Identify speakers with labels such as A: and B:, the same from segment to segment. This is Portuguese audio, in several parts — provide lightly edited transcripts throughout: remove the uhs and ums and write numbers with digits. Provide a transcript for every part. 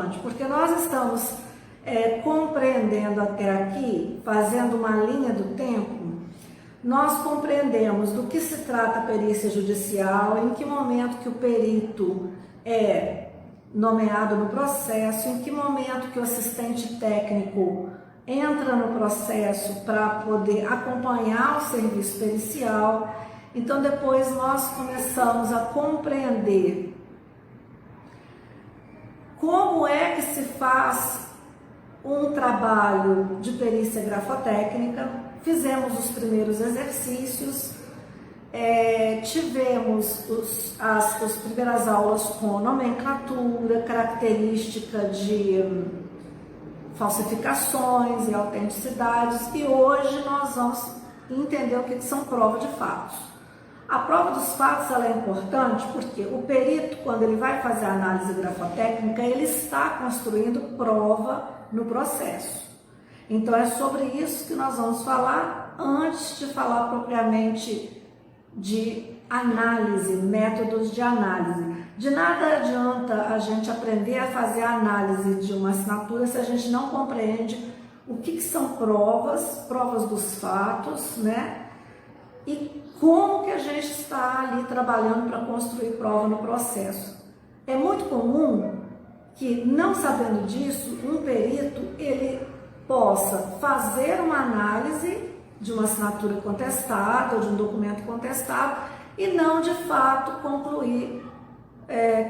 A: importante, porque nós estamos compreendendo até aqui, fazendo uma linha do tempo, nós compreendemos do que se trata a perícia judicial, em que momento que o perito é nomeado no processo, em que momento que o assistente técnico entra no processo para poder acompanhar o serviço pericial. Então depois nós começamos a compreender como é que se faz um trabalho de perícia grafotécnica. Fizemos os primeiros exercícios, tivemos as primeiras aulas com nomenclatura, característica de falsificações e autenticidades, e hoje nós vamos entender o que são provas de fatos. A prova dos fatos ela é importante porque o perito, quando ele vai fazer a análise grafotécnica, ele está construindo prova no processo. Então é sobre isso que nós vamos falar antes de falar propriamente de análise, métodos de análise. De nada adianta a gente aprender a fazer a análise de uma assinatura se a gente não compreende o que são provas dos fatos, né? E como que a gente está ali trabalhando para construir prova no processo. É muito comum que, não sabendo disso, um perito ele possa fazer uma análise de uma assinatura contestada ou de um documento contestado e não de fato concluir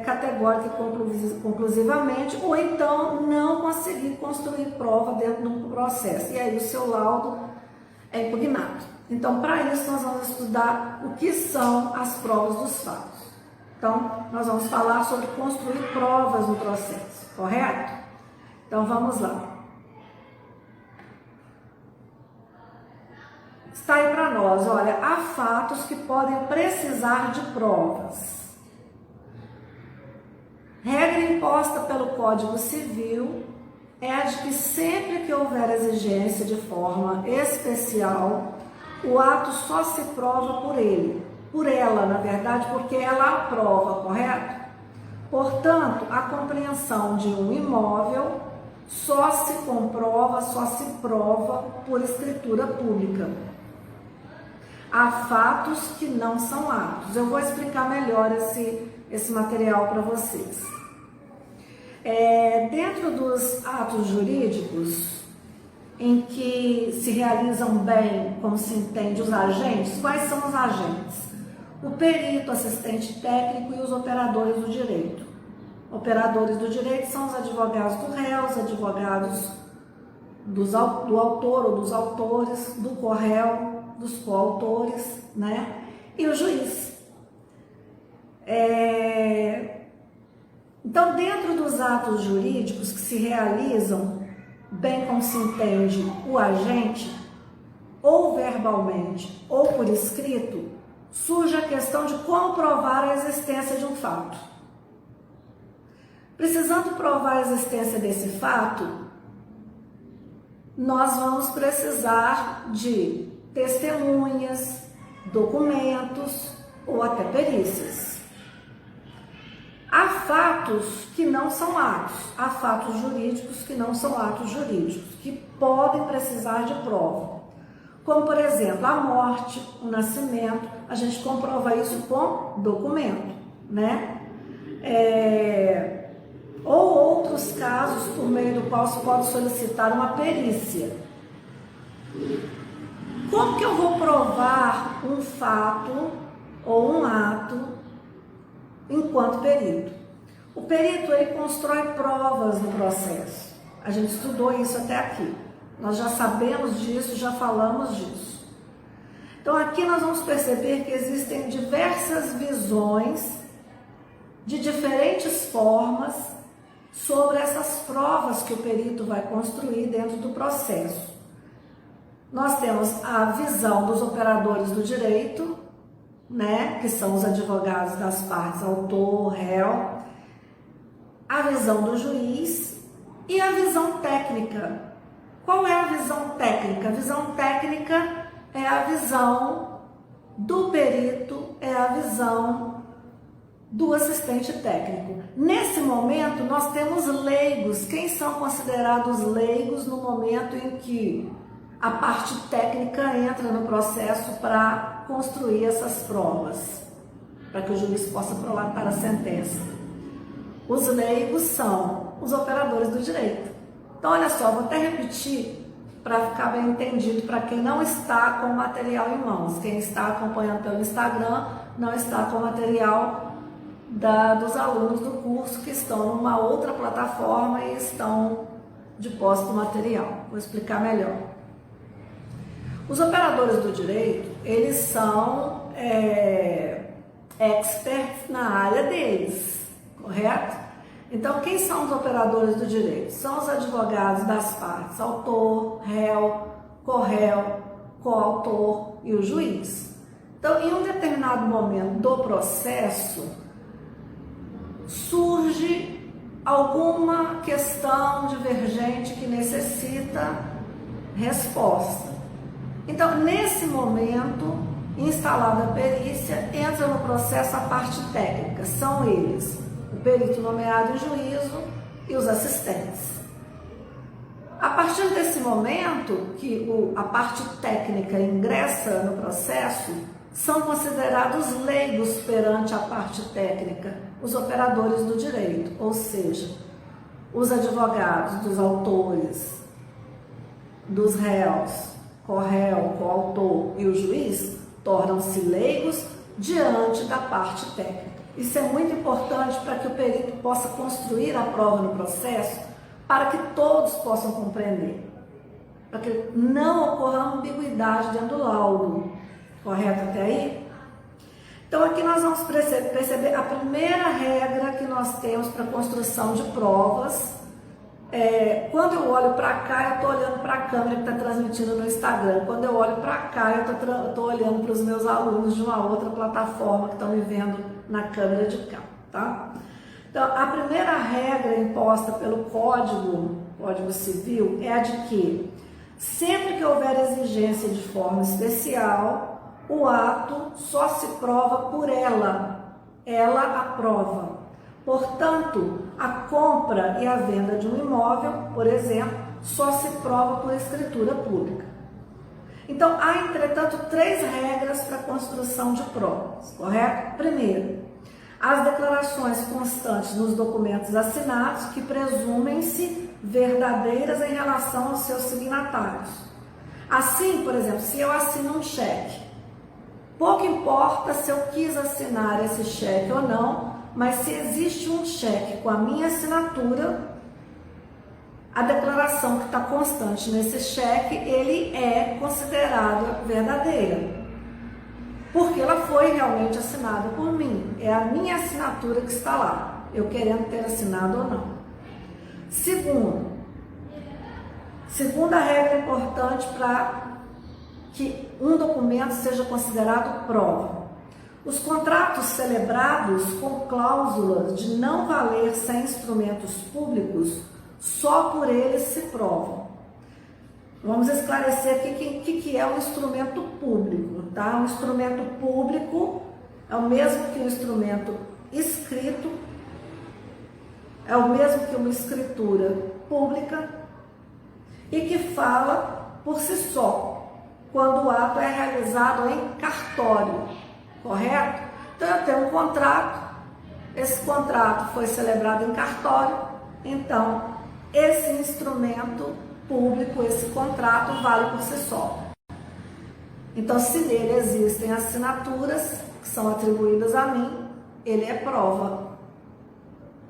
A: categórica e conclusivamente, ou então não conseguir construir prova dentro de um processo, e aí o seu laudo é impugnado. Então, para isso, nós vamos estudar o que são as provas dos fatos. Então, nós vamos falar sobre construir provas no processo, correto? Então, vamos lá. Está aí para nós, olha, há fatos que podem precisar de provas. Regra imposta pelo Código Civil é a de que sempre que houver exigência de forma especial, o ato só se prova por ela, na verdade, porque ela aprova, correto? Portanto, a compreensão de um imóvel só se comprova, só se prova por escritura pública. Há fatos que não são atos. Eu vou explicar melhor esse material para vocês. Dentro dos atos jurídicos, em que se realizam bem, como se entende, os agentes, quais são os agentes? O perito, assistente técnico e os operadores do direito. Operadores do direito são os advogados do réu, os advogados do autor ou dos autores, do corréu, dos coautores, né? E o juiz. Então, dentro dos atos jurídicos que se realizam, bem como se entende, o agente, ou verbalmente ou por escrito, surge a questão de como provar a existência de um fato. Precisando provar a existência desse fato, nós vamos precisar de testemunhas, documentos ou até perícias. Há fatos que não são atos, há fatos jurídicos que não são atos jurídicos, que podem precisar de prova. Como, por exemplo, a morte, o nascimento, a gente comprova isso com documento, né? Ou outros casos por meio do qual se pode solicitar uma perícia. Como que eu vou provar um fato ou um ato enquanto perito? O perito, ele constrói provas no processo. A gente estudou isso até aqui. Nós já sabemos disso, já falamos disso. Então aqui nós vamos perceber que existem diversas visões de diferentes formas sobre essas provas que o perito vai construir dentro do processo. Nós temos a visão dos operadores do direito, né, que são os advogados das partes autor, réu, a visão do juiz e a visão técnica. Qual é a visão técnica? A visão técnica é a visão do perito, é a visão do assistente técnico. Nesse momento, nós temos leigos. Quem são considerados leigos no momento em que a parte técnica entra no processo para construir essas provas, para que o juiz possa prolatar a sentença? Os leigos são os operadores do direito. Então, olha só, vou até repetir para ficar bem entendido para quem não está com o material em mãos. Quem está acompanhando pelo Instagram não está com o material dos alunos do curso que estão numa outra plataforma e estão de posse do material. Vou explicar melhor. Os operadores do direito, eles são experts na área deles, correto? Então, quem são os operadores do direito? São os advogados das partes, autor, réu, corréu, coautor e o juiz. Então, em um determinado momento do processo, surge alguma questão divergente que necessita resposta. Então, nesse momento, instalada a perícia, entra no processo a parte técnica. São eles, o perito nomeado em juízo e os assistentes. A partir desse momento que a parte técnica ingressa no processo, são considerados leigos perante a parte técnica, os operadores do direito, ou seja, os advogados dos autores, dos réus, corréu, coautor e o juiz tornam-se leigos diante da parte técnica. Isso é muito importante para que o perito possa construir a prova no processo, para que todos possam compreender, para que não ocorra ambiguidade dentro do laudo. Correto até aí? Então, aqui nós vamos perceber a primeira regra que nós temos para a construção de provas. Quando eu olho para cá, eu estou olhando para a câmera que está transmitindo no Instagram. Quando eu olho para cá, eu estou olhando para os meus alunos de uma outra plataforma que estão me vendo na câmera de cá, tá? Então, a primeira regra imposta pelo Código Civil é a de que, sempre que houver exigência de forma especial, o ato só se prova por ela aprova. Portanto, a compra e a venda de um imóvel, por exemplo, só se prova por escritura pública. Então, há, entretanto, 3 regras para a construção de provas, correto? Primeiro, as declarações constantes nos documentos assinados que presumem-se verdadeiras em relação aos seus signatários. Assim, por exemplo, se eu assino um cheque, pouco importa se eu quis assinar esse cheque ou não, mas se existe um cheque com a minha assinatura, a declaração que está constante nesse cheque, ele é considerada verdadeira, porque ela foi realmente assinada por mim. É a minha assinatura que está lá, eu querendo ter assinado ou não. Segunda regra importante para que um documento seja considerado prova. Os contratos celebrados com cláusulas de não valer sem instrumentos públicos, só por eles se provam. Vamos esclarecer aqui o que é um instrumento público, tá? Um instrumento público é o mesmo que um instrumento escrito, é o mesmo que uma escritura pública e que fala por si só, quando o ato é realizado em cartório, correto? Então, eu tenho um contrato, esse contrato foi celebrado em cartório, então, esse instrumento público, esse contrato, vale por si só. Então, se nele existem assinaturas que são atribuídas a mim, ele é prova,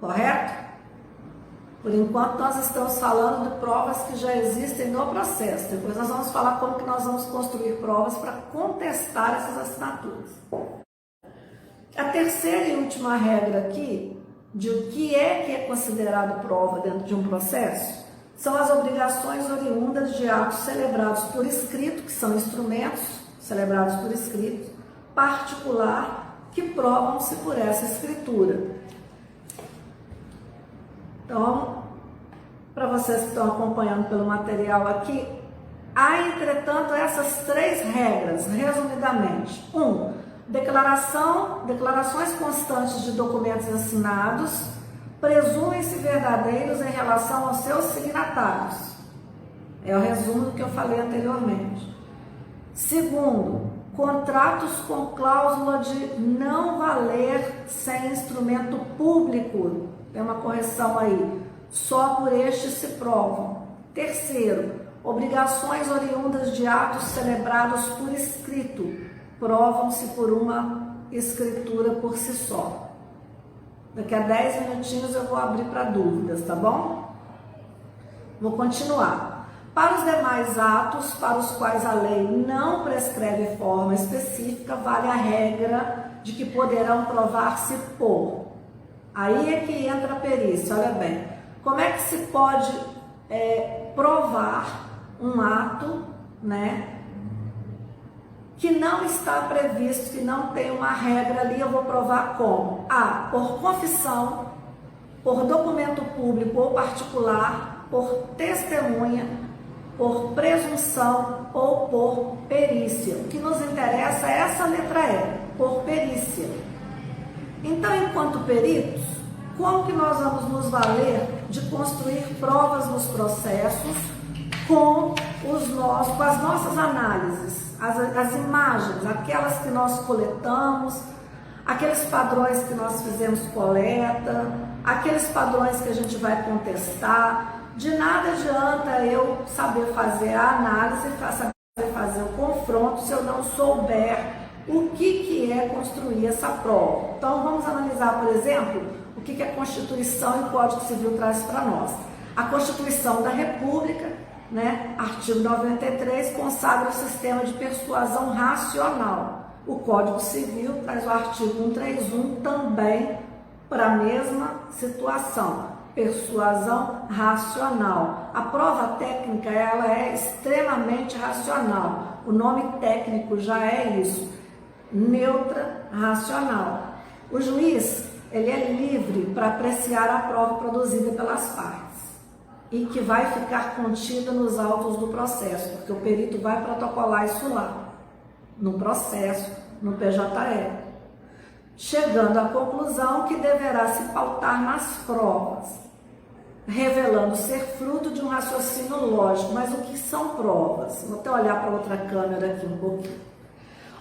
A: correto? Por enquanto, nós estamos falando de provas que já existem no processo. Depois nós vamos falar como que nós vamos construir provas para contestar essas assinaturas. A terceira e última regra aqui, de o que é considerado prova dentro de um processo, são as obrigações oriundas de atos celebrados por escrito, que são instrumentos celebrados por escrito, particular, que provam-se por essa escritura. Então, para vocês que estão acompanhando pelo material aqui, há, entretanto, essas 3 regras, resumidamente. 1. Declarações constantes de documentos assinados presumem-se verdadeiros em relação aos seus signatários. É o resumo do que eu falei anteriormente. Segundo, contratos com cláusula de não valer sem instrumento público. Tem uma correção aí. Só por este se provam. Terceiro, obrigações oriundas de atos celebrados por escrito. Provam-se por uma escritura por si só. Daqui a 10 minutinhos eu vou abrir para dúvidas, tá bom? Vou continuar. Para os demais atos para os quais a lei não prescreve forma específica, vale a regra de que poderão provar-se por. Aí é que entra a perícia, olha bem. Como é que se pode provar um ato, né, que não está previsto, que não tem uma regra ali? Eu vou provar como? A, por confissão, por documento público ou particular, por testemunha, por presunção ou por perícia. O que nos interessa é essa letra E, por perícia. Então, enquanto peritos, como que nós vamos nos valer de construir provas nos processos com as nossas análises, as imagens, aquelas que nós coletamos, aqueles padrões que nós fizemos coleta, aqueles padrões que a gente vai contestar? De nada adianta eu saber fazer a análise, saber fazer o confronto, se eu não souber o que é construir essa prova. Então, vamos analisar, por exemplo, o que a Constituição e o Código Civil traz para nós. A Constituição da República, né, artigo 93, consagra o sistema de persuasão racional. O Código Civil traz o artigo 131 também para a mesma situação, persuasão racional. A prova técnica, ela é extremamente racional. O nome técnico já é isso, neutra, racional. O juiz, ele é livre para apreciar a prova produzida pelas partes e que vai ficar contida nos autos do processo, porque o perito vai protocolar isso lá, no processo, no PJE, chegando à conclusão que deverá se pautar nas provas, revelando ser fruto de um raciocínio lógico. Mas o que são provas? Vou até olhar para outra câmera aqui um pouquinho.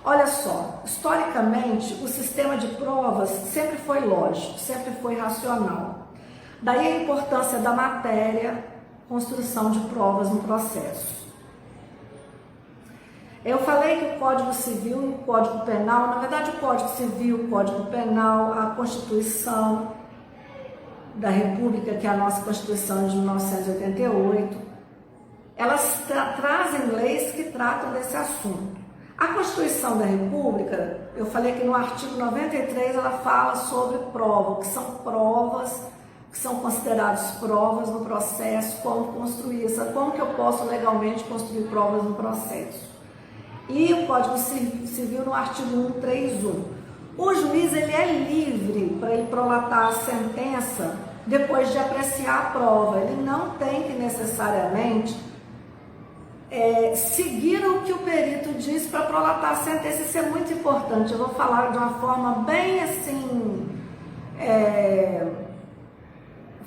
A: Olha só, historicamente, o sistema de provas sempre foi lógico, sempre foi racional. Daí a importância da matéria, construção de provas no processo. Eu falei que o Código Civil e o Código Penal, na verdade o Código Civil, o Código Penal, a Constituição da República, que é a nossa Constituição de 1988, elas trazem leis que tratam desse assunto. A Constituição da República, eu falei que no artigo 93 ela fala sobre prova, que são provas, que são consideradas provas no processo, como construir isso, como que eu posso legalmente construir provas no processo. E o Código Civil no artigo 131. O juiz, ele é livre para ele prolatar a sentença depois de apreciar a prova. Ele não tem que necessariamente seguir o que o perito diz para prolatar a sentença. Isso é muito importante. Eu vou falar de uma forma bem assim,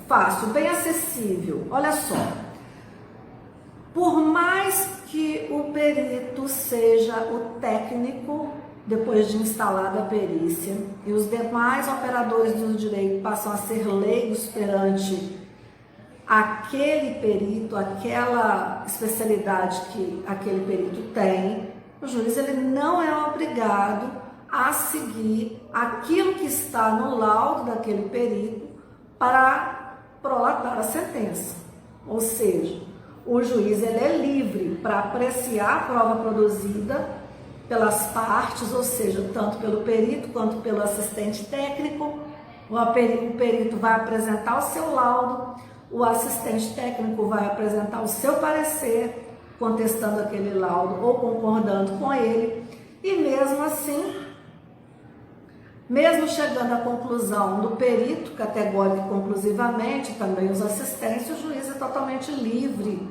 A: fácil, bem acessível. Olha só, por mais que o perito seja o técnico, depois de instalada a perícia, e os demais operadores do direito passam a ser leigos perante aquele perito, aquela especialidade que aquele perito tem, o juiz, ele não é obrigado a seguir aquilo que está no laudo daquele perito para prolatar a sentença. Ou seja, o juiz, ele é livre para apreciar a prova produzida pelas partes, ou seja, tanto pelo perito quanto pelo assistente técnico. O perito vai apresentar o seu laudo, o assistente técnico vai apresentar o seu parecer, contestando aquele laudo ou concordando com ele, e mesmo assim, mesmo chegando à conclusão do perito, categórico conclusivamente, também os assistentes, o juiz é totalmente livre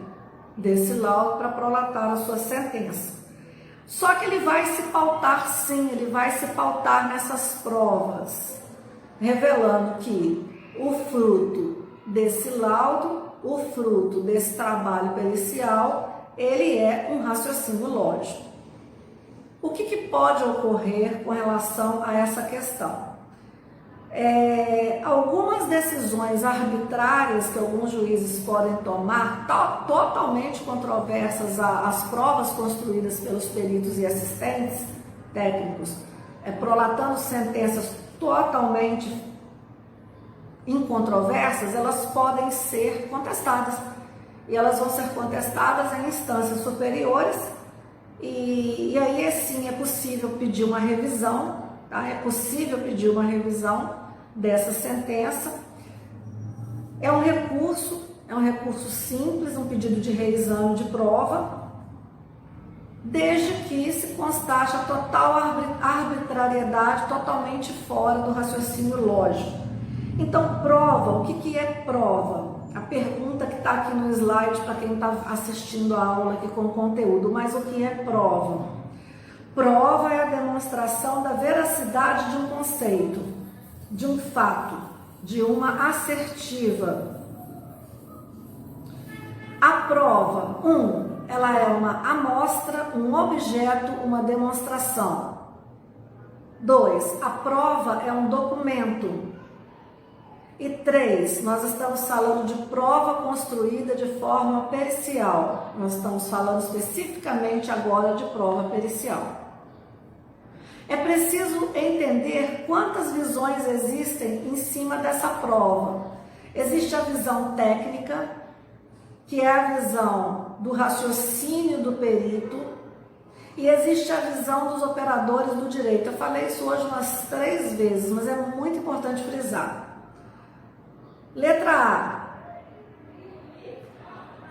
A: desse laudo para prolatar a sua sentença. Só que ele vai se pautar sim, ele vai se pautar nessas provas, revelando que o fruto desse laudo, o fruto desse trabalho pericial, ele é um raciocínio lógico. O que pode ocorrer com relação a essa questão? Algumas decisões arbitrárias que alguns juízes podem tomar, totalmente controversas às provas construídas pelos peritos e assistentes técnicos, prolatando sentenças totalmente incontroversas, elas podem ser contestadas. E elas vão ser contestadas em instâncias superiores, e aí sim é possível pedir uma revisão, tá? É possível pedir uma revisão dessa sentença. É um recurso simples, um pedido de reexame de prova, desde que se constate a total arbitrariedade, totalmente fora do raciocínio lógico. Então, prova, o que é prova? A pergunta que está aqui no slide para quem está assistindo a aula aqui com conteúdo, mas o que é prova? Prova é a demonstração da veracidade de um conceito, de um fato, de uma assertiva. A prova, ela é uma amostra, um objeto, uma demonstração. 2, a prova é um documento. E 3, nós estamos falando de prova construída de forma pericial. Nós estamos falando especificamente agora de prova pericial. É preciso entender quantas visões existem em cima dessa prova. Existe a visão técnica, que é a visão do raciocínio do perito, e existe a visão dos operadores do direito. Eu falei isso hoje umas 3 vezes, mas é muito importante frisar. Letra A.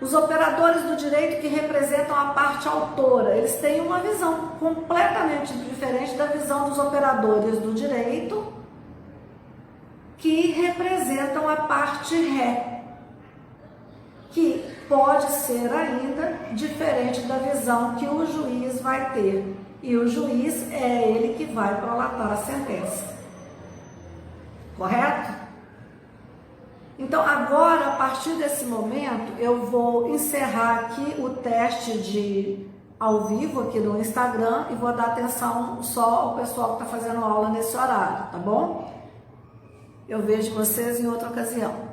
A: Os operadores do direito que representam a parte autora, eles têm uma visão completamente diferente da visão dos operadores do direito que representam a parte ré, que pode ser ainda diferente da visão que o juiz vai ter. E o juiz é ele que vai prolatar a sentença. Correto? Então, agora, a partir desse momento, eu vou encerrar aqui o teste de ao vivo aqui no Instagram e vou dar atenção só ao pessoal que está fazendo aula nesse horário, tá bom? Eu vejo vocês em outra ocasião.